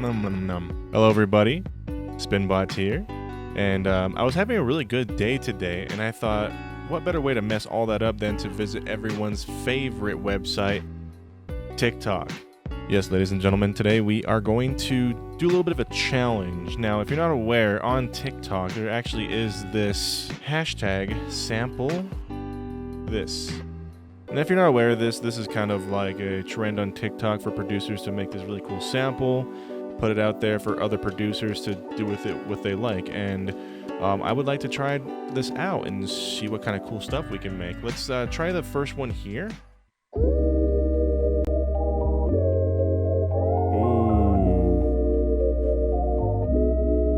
Hello everybody, Spinbot here, and I was having a really good day today, and I thought, what better way to mess all that up than to visit everyone's favorite website, TikTok. Yes, ladies and gentlemen, today we are going to do a little bit of a challenge. Now, if you're not aware, on TikTok there actually is this hashtag sample this. And if you're not aware of this, this is kind of like a trend on TikTok for producers to make this really cool sample, put it out there for other producers to do with it what they like. And I would like to try this out and see what kind of cool stuff we can make. Let's try the first one here. Ooh.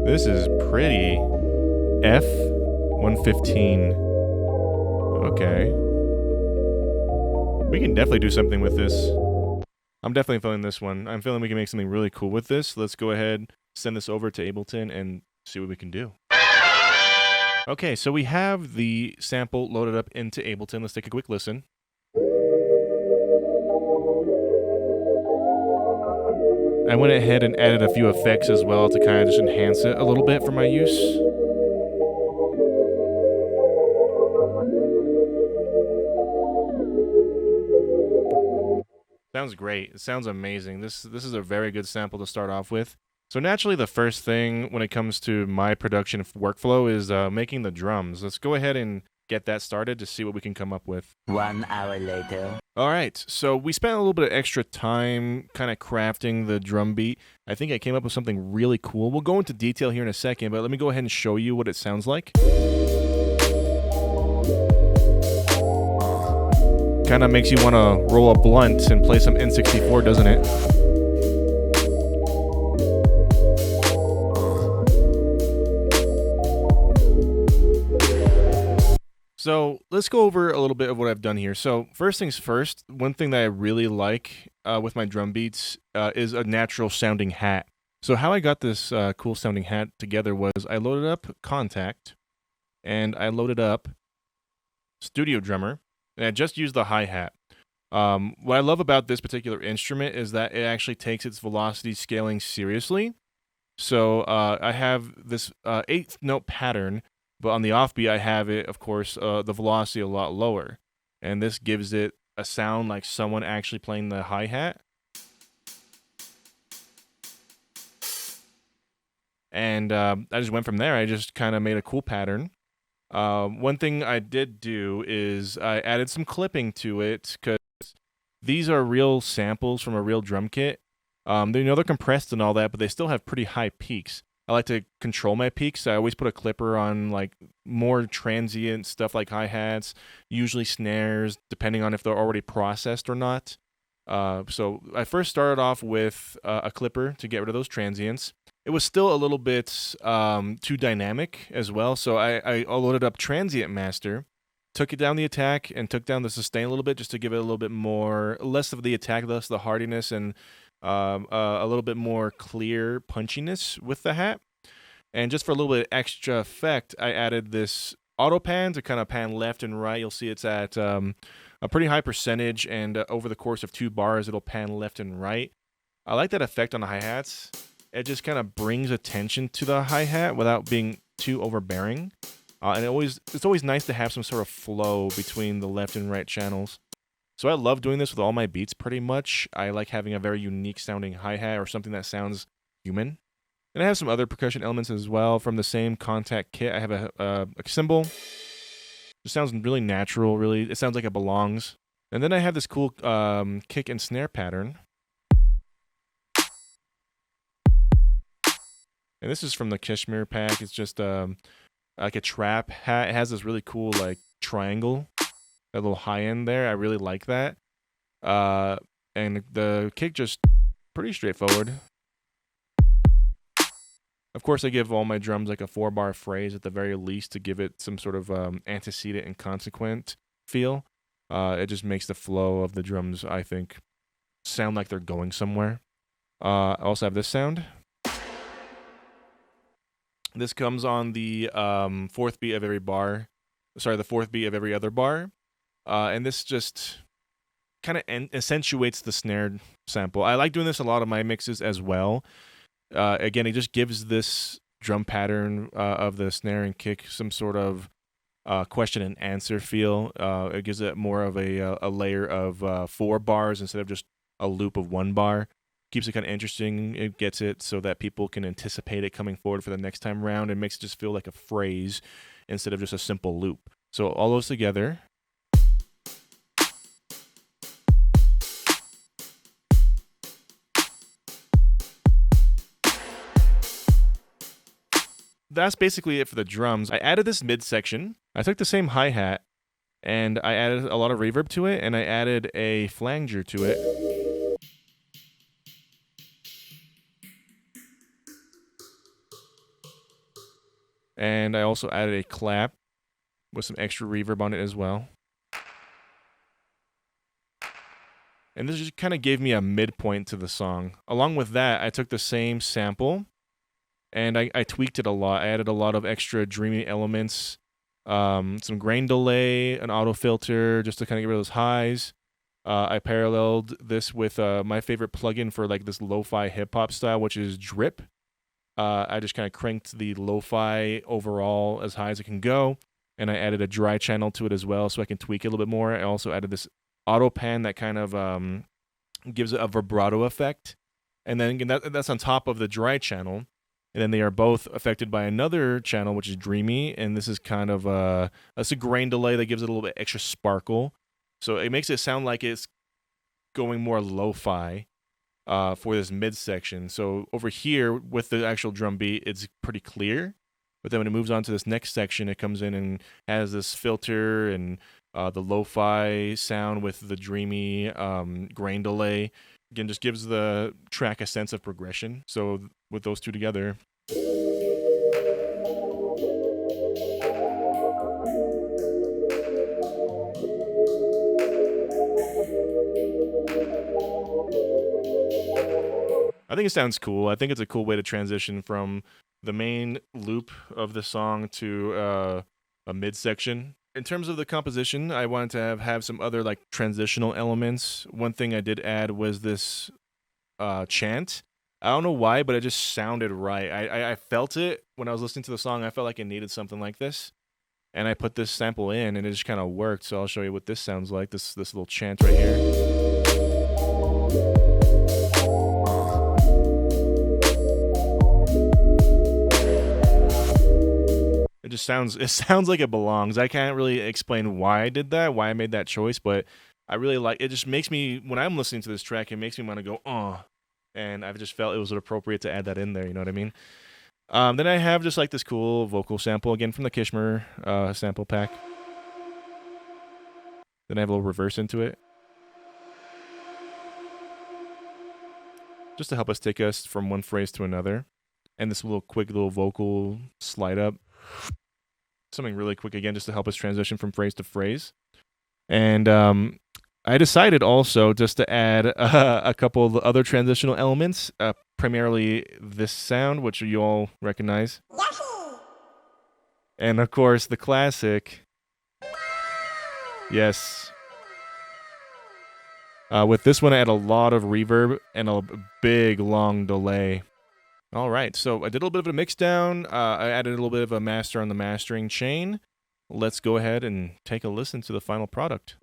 This is pretty. F-115. Okay. We can definitely do something with this. I'm definitely feeling this one. I'm feeling we can make something really cool with this. Let's go ahead, send this over to Ableton, and see what we can do. Okay, so we have the sample loaded up into Ableton. Let's take a quick listen. I went ahead and added a few effects as well to kind of just enhance it a little bit for my use. Sounds great. It sounds amazing. This is a very good sample to start off with. So naturally, the first thing when it comes to my production workflow is making the drums. Let's go ahead and get that started to see what we can come up with. 1 hour later. All right, so we spent a little bit of extra time kind of crafting the drum beat. I think I came up with something really cool. We'll go into detail here in a second, but let me go ahead and show you what it sounds like. Kind of makes you want to roll a blunt and play some N64, doesn't it? So let's go over a little bit of what I've done here. So first things first, one thing that I really like with my drum beats is a natural sounding hat. So how I got this cool sounding hat together was I loaded up Contact and I loaded up Studio Drummer. And I just used the hi-hat. What I love about this particular instrument is that it actually takes its velocity scaling seriously. So I have this 8th note pattern, but on the offbeat I have it, of course, the velocity a lot lower. And this gives it a sound like someone actually playing the hi-hat. And I just went from there. I just kind of made a cool pattern. One thing I did do is I added some clipping to it because these are real samples from a real drum kit. They're compressed and all that, but they still have pretty high peaks. I like to control my peaks. I always put a clipper on like more transient stuff like hi-hats, usually snares, depending on if they're already processed or not. So I first started off with a clipper to get rid of those transients. It was still a little bit too dynamic as well, so I loaded up Transient Master, took it down the attack, and took down the sustain a little bit just to give it a little bit less of the attack, less the hardiness, and a little bit more clear punchiness with the hat. And just for a little bit extra effect, I added this auto pan to kind of pan left and right. You'll see it's at a pretty high percentage, and over the course of 2 bars, it'll pan left and right. I like that effect on the hi-hats. It just kind of brings attention to the hi-hat without being too overbearing. And it's always nice to have some sort of flow between the left and right channels. So I love doing this with all my beats pretty much. I like having a very unique sounding hi-hat or something that sounds human. And I have some other percussion elements as well from the same Contact kit. I have a cymbal. It sounds really natural, really. It sounds like it belongs. And then I have this cool kick and snare pattern. And this is from the Kashmir pack. It's just like a trap hat. It has this really cool like triangle, that little high end there. I really like that. And the kick just pretty straightforward. Of course, I give all my drums like a 4-bar phrase at the very least to give it some sort of antecedent and consequent feel. It just makes the flow of the drums, I think, sound like they're going somewhere. I also have this sound. This comes on the 4th beat of every bar. Sorry, the 4th beat of every other bar. And this just kind of accentuates the snare sample. I like doing this a lot of my mixes as well. Again, it just gives this drum pattern of the snare and kick some sort of question and answer feel. It gives it more of a layer of 4 bars instead of just a loop of 1 bar. Keeps it kind of interesting. It gets it so that people can anticipate it coming forward for the next time around. It makes it just feel like a phrase instead of just a simple loop. So all those together. That's basically it for the drums. I added this midsection. I took the same hi-hat and I added a lot of reverb to it, and I added a flanger to it. And I also added a clap with some extra reverb on it as well. And this just kind of gave me a midpoint to the song. Along with that, I took the same sample and I tweaked it a lot. I added a lot of extra dreamy elements, some grain delay, an auto filter, just to kind of get rid of those highs. I paralleled this with my favorite plugin for like this lo-fi hip-hop style, which is Drip. I just kind of cranked the lo-fi overall as high as it can go, and I added a dry channel to it as well so I can tweak it a little bit more. I also added this auto pan that kind of gives it a vibrato effect, and then again, that's on top of the dry channel. And then they are both affected by another channel, which is Dreamy, and this is kind of that's a grain delay that gives it a little bit extra sparkle. So it makes it sound like it's going more lo-fi for this midsection. So over here, with the actual drum beat, it's pretty clear. But then when it moves on to this next section, it comes in and has this filter and the lo-fi sound with the dreamy grain delay. Again, just gives the track a sense of progression. So with those two together, I think it sounds cool. I think it's a cool way to transition from the main loop of the song to a midsection. In terms of the composition, I wanted to have some other like transitional elements. One thing I did add was this chant. I don't know why, but it just sounded right. I felt it when I was listening to the song. I felt like it needed something like this. And I put this sample in, and it just kind of worked. So I'll show you what this sounds like, this little chant right here. It sounds like it belongs. I can't really explain why I did that, why I made that choice, but I really like it. Just makes me, when I'm listening to this track, it makes me want to go, oh. And I've just felt it was appropriate to add that in there, you know what I mean? Then I have just like this cool vocal sample, again from the Kishmer sample pack. Then I have a little reverse into it, just to help us take us from one phrase to another. And this quick little vocal slide up. Something really quick again, just to help us transition from phrase to phrase. And I decided also just to add a couple of other transitional elements, primarily this sound, which you all recognize. And of course, the classic. Yes. With this one, I add a lot of reverb and a big, long delay. All right, so I did a little bit of a mix down. I added a little bit of a master on the mastering chain. Let's go ahead and take a listen to the final product.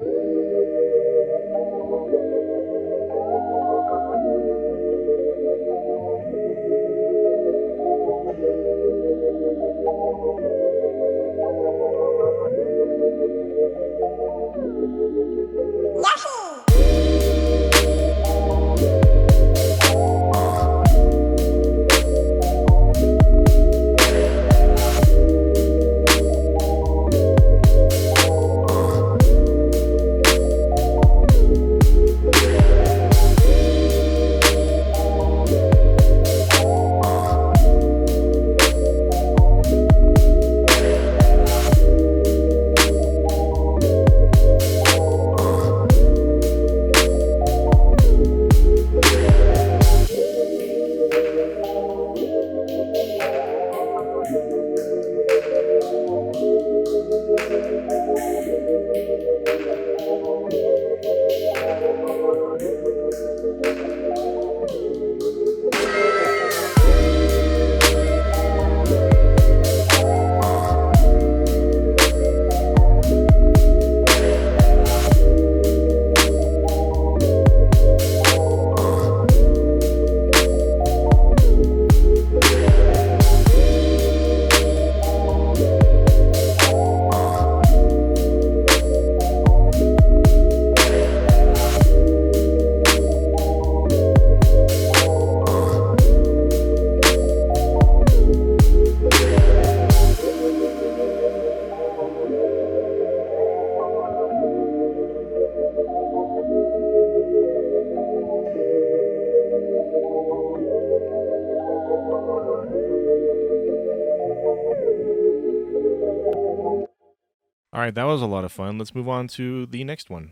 All right, that was a lot of fun. Let's move on to the next one.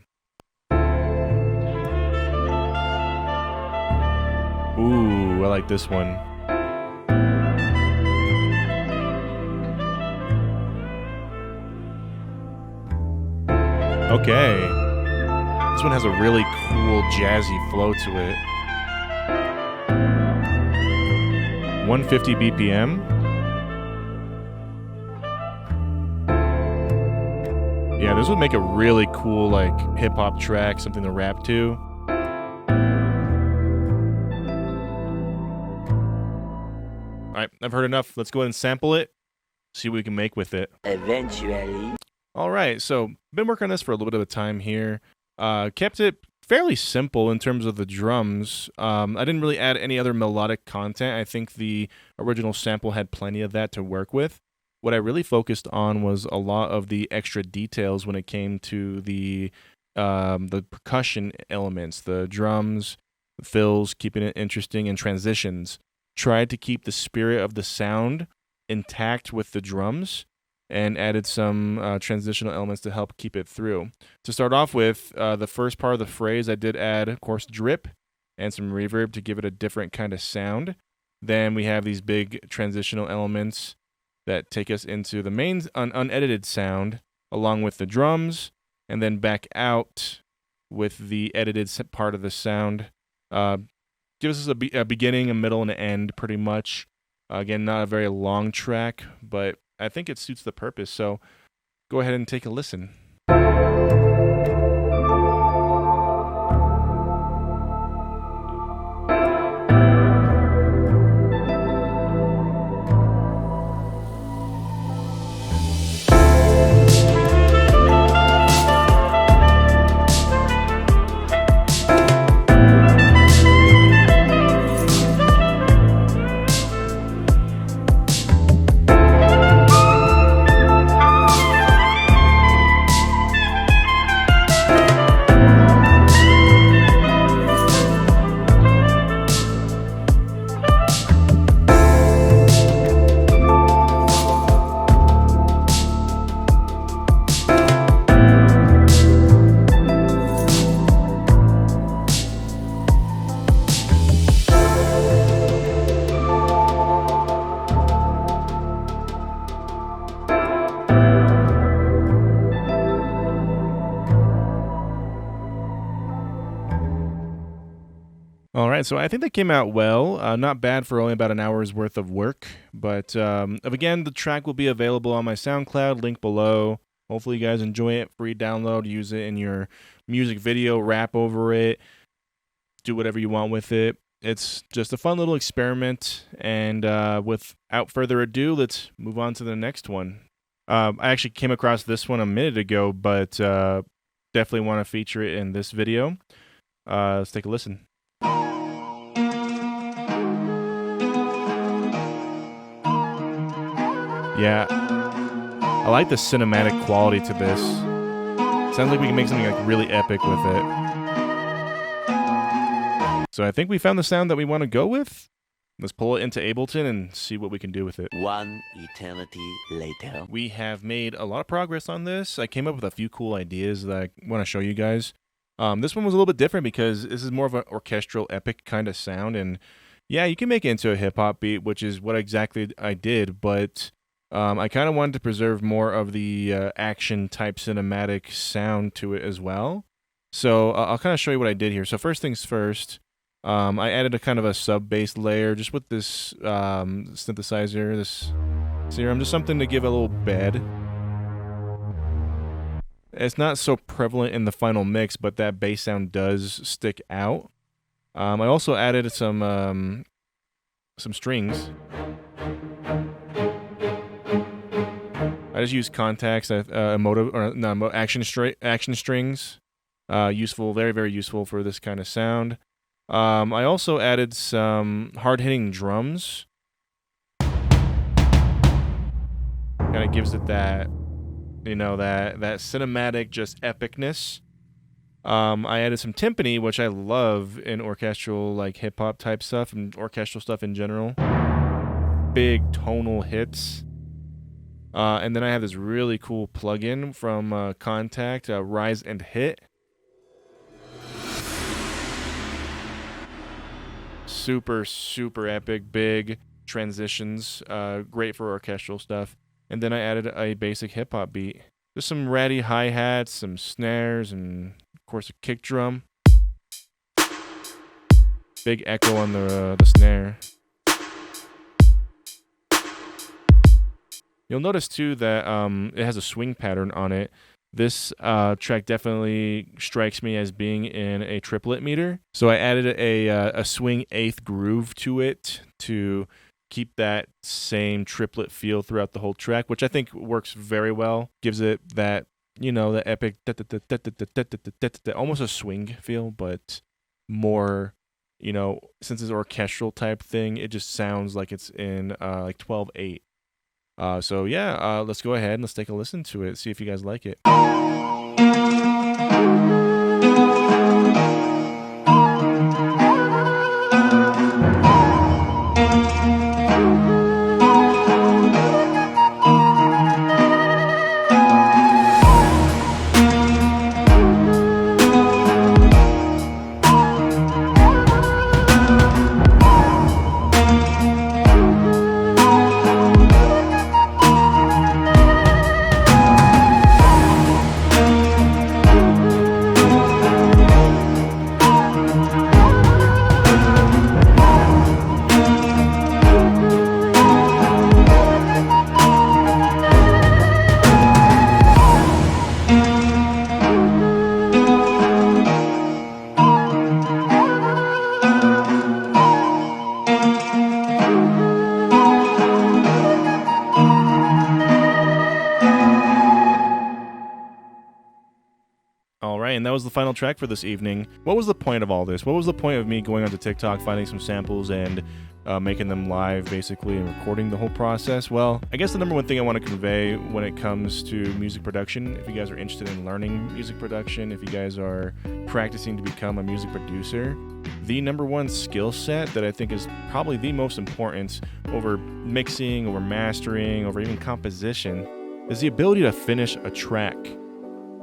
Ooh, I like this one. Okay. This one has a really cool jazzy flow to it. 150 BPM. Yeah, this would make a really cool, like, hip-hop track, something to rap to. All right, I've heard enough. Let's go ahead and sample it, see what we can make with it. Eventually. All right, so been working on this for a little bit of time here. Kept it fairly simple in terms of the drums. I didn't really add any other melodic content. I think the original sample had plenty of that to work with. What I really focused on was a lot of the extra details when it came to the percussion elements, the drums, the fills, keeping it interesting, and transitions. Tried to keep the spirit of the sound intact with the drums and added some transitional elements to help keep it through. To start off with, the first part of the phrase, I did add, of course, drip and some reverb to give it a different kind of sound. Then we have these big transitional elements that take us into the main unedited sound, along with the drums, and then back out with the edited part of the sound. Gives us a beginning, a middle, and an end, pretty much. Again, not a very long track, but I think it suits the purpose, so go ahead and take a listen. All right, so I think that came out well. Not bad for only about an hour's worth of work. But again, the track will be available on my SoundCloud, link below. Hopefully you guys enjoy it. Free download, use it in your music video, rap over it, do whatever you want with it. It's just a fun little experiment. And without further ado, let's move on to the next one. I actually came across this one a minute ago, but definitely want to feature it in this video. Let's take a listen. Yeah, I like the cinematic quality to this. Sounds like we can make something like really epic with it. So I think we found the sound that we want to go with. Let's pull it into Ableton and see what we can do with it. One eternity later. We have made a lot of progress on this. I came up with a few cool ideas that I want to show you guys. This one was a little bit different because this is more of an orchestral epic kind of sound. And yeah, you can make it into a hip-hop beat, which is what exactly I did. But I kind of wanted to preserve more of the action-type cinematic sound to it as well. So I'll kind of show you what I did here. So first things first, I added a kind of a sub-bass layer just with this synthesizer, this serum, just something to give a little bed. It's not so prevalent in the final mix, but that bass sound does stick out. I also added some strings. I just used contacts, action strings. Useful, very, very useful for this kind of sound. I also added some hard-hitting drums. Kind of gives it that, that cinematic, just epicness. I added some timpani, which I love in orchestral, like hip-hop type stuff and orchestral stuff in general. Big tonal hits. And then I have this really cool plugin from Contact, Rise and Hit. Super, super epic, big transitions, great for orchestral stuff. And then I added a basic hip hop beat. Just some ratty hi-hats, some snares, and of course a kick drum. Big echo on the snare. You'll notice too that it has a swing pattern on it. This track definitely strikes me as being in a triplet meter. So I added a swing eighth groove to it to keep that same triplet feel throughout the whole track, which I think works very well. Gives it that, the epic, almost a swing feel, but more, since it's an orchestral type thing, it just sounds like it's in like 12/8. So yeah, let's go ahead and let's take a listen to it, see if you guys like it. And that was the final track for this evening. What was the point of all this? What was the point of me going onto TikTok, finding some samples, and making them live, basically, and recording the whole process? Well, I guess the number one thing I want to convey when it comes to music production, if you guys are interested in learning music production, if you guys are practicing to become a music producer, the number one skill set that I think is probably the most important over mixing, over mastering, over even composition, is the ability to finish a track.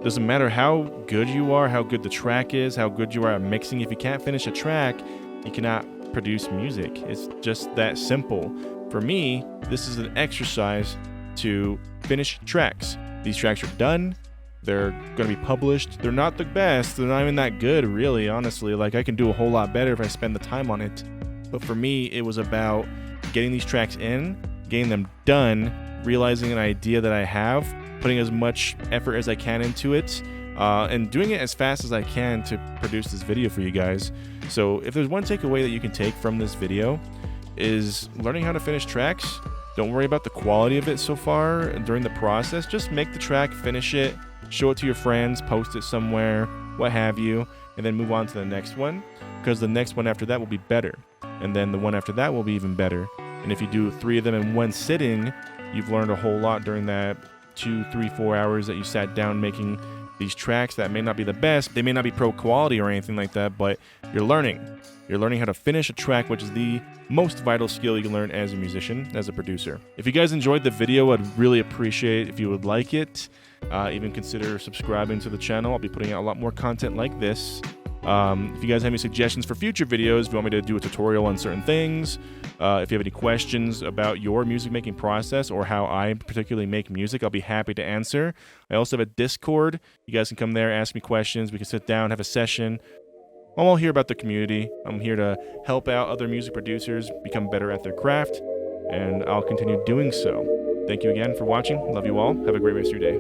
Doesn't matter how good you are, how good the track is, how good you are at mixing. If you can't finish a track, you cannot produce music. It's just that simple. For me, this is an exercise to finish tracks. These tracks are done. They're going to be published. They're not the best. They're not even that good, really, honestly. Like, I can do a whole lot better if I spend the time on it. But for me, it was about getting these tracks in, getting them done, realizing an idea that I have, putting as much effort as I can into it, and doing it as fast as I can to produce this video for you guys. So if there's one takeaway that you can take from this video, is learning how to finish tracks. Don't worry about the quality of it so far during the process. Just make the track, finish it, show it to your friends, post it somewhere, what have you, and then move on to the next one, because the next one after that will be better. And then the one after that will be even better. And if you do 3 of them in one sitting, you've learned a whole lot during that 2, 3, 4 hours that you sat down making these tracks that may not be the best. They may not be pro quality or anything like that, but you're learning. You're learning how to finish a track, which is the most vital skill you can learn as a musician, as a producer. If you guys enjoyed the video, I'd really appreciate if you would like it. Even consider subscribing to the channel. I'll be putting out a lot more content like this. If you guys have any suggestions for future videos, if you want me to do a tutorial on certain things, if you have any questions about your music making process or how I particularly make music, I'll be happy to answer. I also have a Discord. You guys can come there, ask me questions. We can sit down, have a session. I'm all here about the community. I'm here to help out other music producers become better at their craft, and I'll continue doing so. Thank you again for watching. Love you all. Have a great rest of your day.